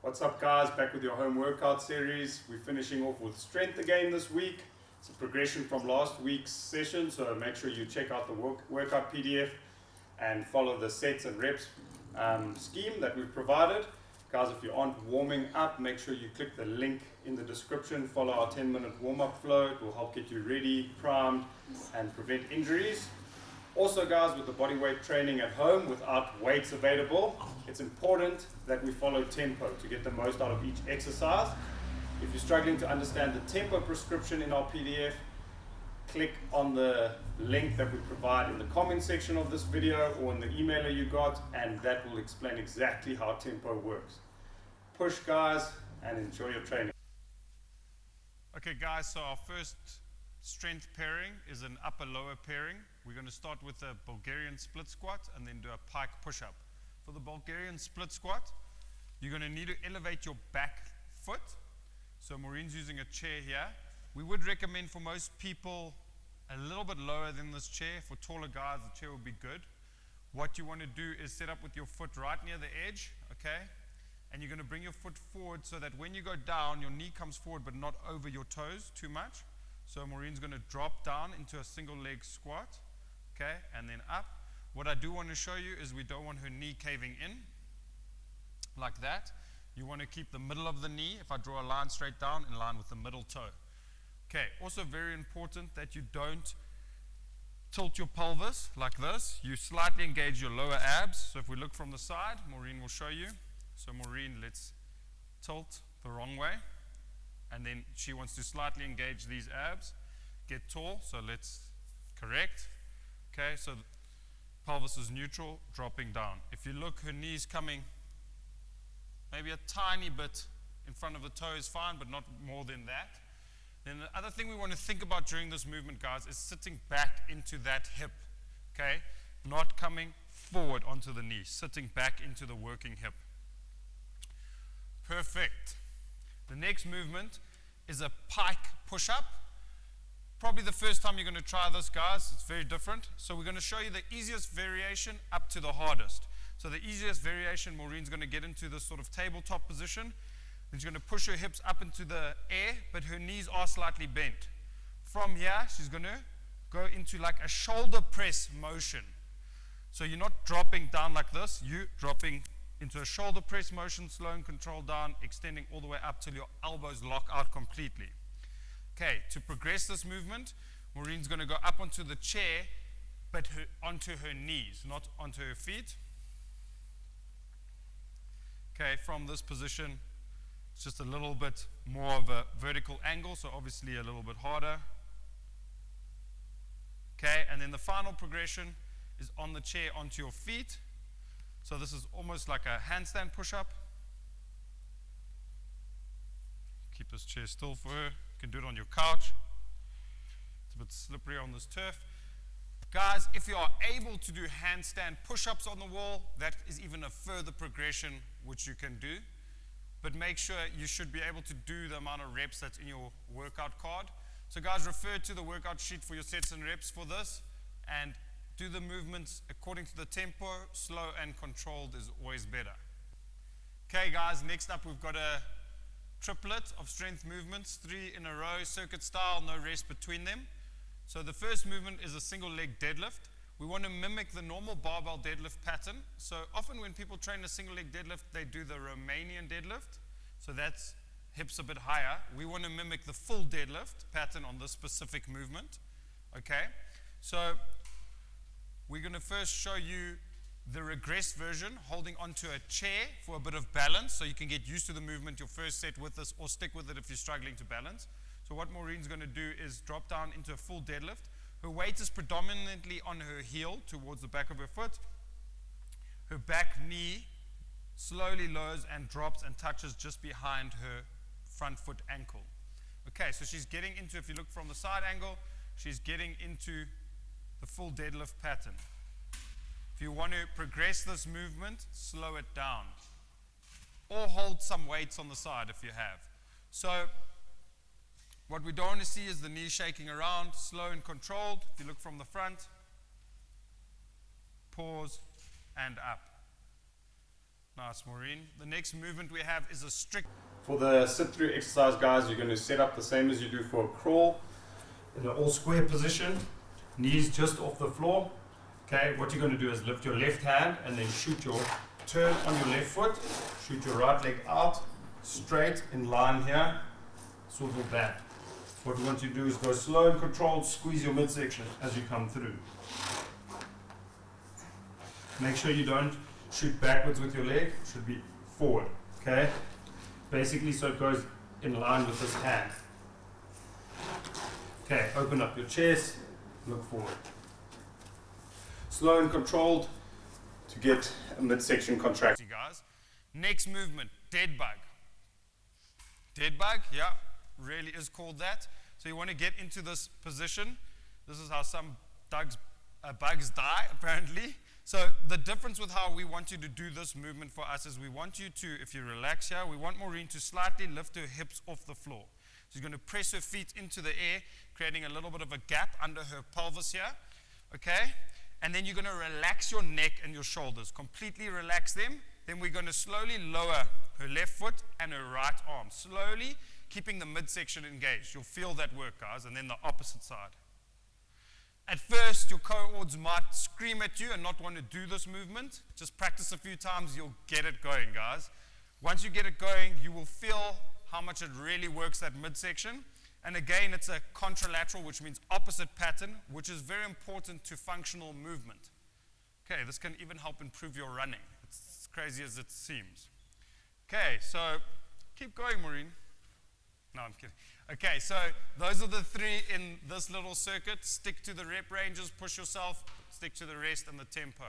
What's up, guys? Back with your home workout series. We're finishing off with strength again this week. It's a progression from last week's session, so make sure you check out the workout PDF and follow the sets and reps scheme that we've provided. Guys, if you aren't warming up, make sure you click the link in the description, follow our 10-minute warm-up flow. It will help get you ready, primed, and prevent injuries. Also, guys, with the bodyweight training at home without weights available, it's important that we follow tempo to get the most out of each exercise. If you're struggling to understand the tempo prescription in our PDF, click on the link that we provide in the comment section of this video or in the emailer you got, and that will explain exactly how tempo works. Push, guys, and enjoy your training. Okay, guys, so our first strength pairing is an upper-lower pairing. We're going to start with a Bulgarian split squat and then do a pike push-up. For the Bulgarian split squat, you're going to need to elevate your back foot. So Maureen's using a chair here. We would recommend for most people a little bit lower than this chair. For taller guys, the chair will be good. What you want to do is set up with your foot right near the edge, okay? And you're going to bring your foot forward so that when you go down, your knee comes forward but not over your toes too much. So Maureen's going to drop down into a single leg squat, okay, and then up. What I do want to show you is we don't want her knee caving in like that. You want to keep the middle of the knee, if I draw a line straight down, in line with the middle toe. Okay, also very important that you don't tilt your pelvis like this. You slightly engage your lower abs. So if we look from the side, Maureen will show you. So Maureen, let's tilt the wrong way. And then she wants to slightly engage these abs, get tall, so let's correct. Okay, so pelvis is neutral, dropping down. If you look, her knees coming maybe a tiny bit in front of the toe is fine, but not more than that. Then the other thing we want to think about during this movement, guys, is sitting back into that hip, okay? Not coming forward onto the knee, sitting back into the working hip. Perfect. The next movement is a pike push-up. Probably the first time you're going to try this, guys. It's very different. So we're going to show you the easiest variation up to the hardest. So the easiest variation, Maureen's going to get into this sort of tabletop position. And she's going to push her hips up into the air, but her knees are slightly bent. From here, she's going to go into like a shoulder press motion. So you're not dropping down like this. You're dropping into a shoulder press motion, slow and controlled down, extending all the way up till your elbows lock out completely. Okay, to progress this movement, Maureen's going to go up onto the chair, but onto her knees, not onto her feet. Okay, from this position, it's just a little bit more of a vertical angle, so obviously a little bit harder. Okay, and then the final progression is on the chair onto your feet. So this is almost like a handstand push-up. Keep this chair still for her. You can do it on your couch. It's a bit slippery on this turf. Guys, if you are able to do handstand push-ups on the wall, that is even a further progression which you can do. But make sure you should be able to do the amount of reps that's in your workout card. So guys, refer to the workout sheet for your sets and reps for this, and do the movements according to the tempo. Slow and controlled is always better. Okay guys, next up we've got a triplet of strength movements, 3 in a row, circuit style, no rest between them. So the first movement is a single leg deadlift. We want to mimic the normal barbell deadlift pattern. So often when people train a single leg deadlift, they do the Romanian deadlift. So that's hips a bit higher. We want to mimic the full deadlift pattern on this specific movement. Okay, so we're going to first show you the regress version, holding onto a chair for a bit of balance, so you can get used to the movement your first set with this, or stick with it if you're struggling to balance. So what Maureen's going to do is drop down into a full deadlift. Her weight is predominantly on her heel towards the back of her foot. Her back knee slowly lowers and drops and touches just behind her front foot ankle. Okay, so she's getting into, if you look from the side angle, she's getting into the full deadlift pattern. If you want to progress this movement, slow it down. Or hold some weights on the side if you have. So what we don't want to see is the knee shaking around, slow and controlled. If you look from the front, pause and up. Nice, Maureen. The next movement we have is a strict. For the sit-through exercise, guys, you're going to set up the same as you do for a crawl in an all-square position, knees just off the floor. Okay, what you're going to do is lift your left hand and then turn on your left foot, shoot your right leg out, straight in line here, sort of that. What we want you to do is go slow and controlled, squeeze your midsection as you come through. Make sure you don't shoot backwards with your leg, it should be forward, okay? Basically, so it goes in line with this hand. Okay, open up your chest, look forward. Slow and controlled to get a midsection contraction. Guys. Next movement, dead bug. Dead bug, yeah, really is called that. So you want to get into this position. This is how some bugs die, apparently. So the difference with how we want you to do this movement for us is we want you to, if you relax here, we want Maureen to slightly lift her hips off the floor. She's going to press her feet into the air, creating a little bit of a gap under her pelvis here, okay? And then you're going to relax your neck and your shoulders, completely relax them. Then we're going to slowly lower her left foot and her right arm, slowly keeping the midsection engaged. You'll feel that work, guys, and then the opposite side. At first, your cohorts might scream at you and not want to do this movement. Just practice a few times, you'll get it going, guys. Once you get it going, you will feel how much it really works that midsection. And again, it's a contralateral, which means opposite pattern, which is very important to functional movement. Okay, this can even help improve your running. It's as crazy as it seems. Okay, so keep going, Maureen. No, I'm kidding. Okay, so those are the three in this little circuit. Stick to the rep ranges, push yourself, stick to the rest and the tempo.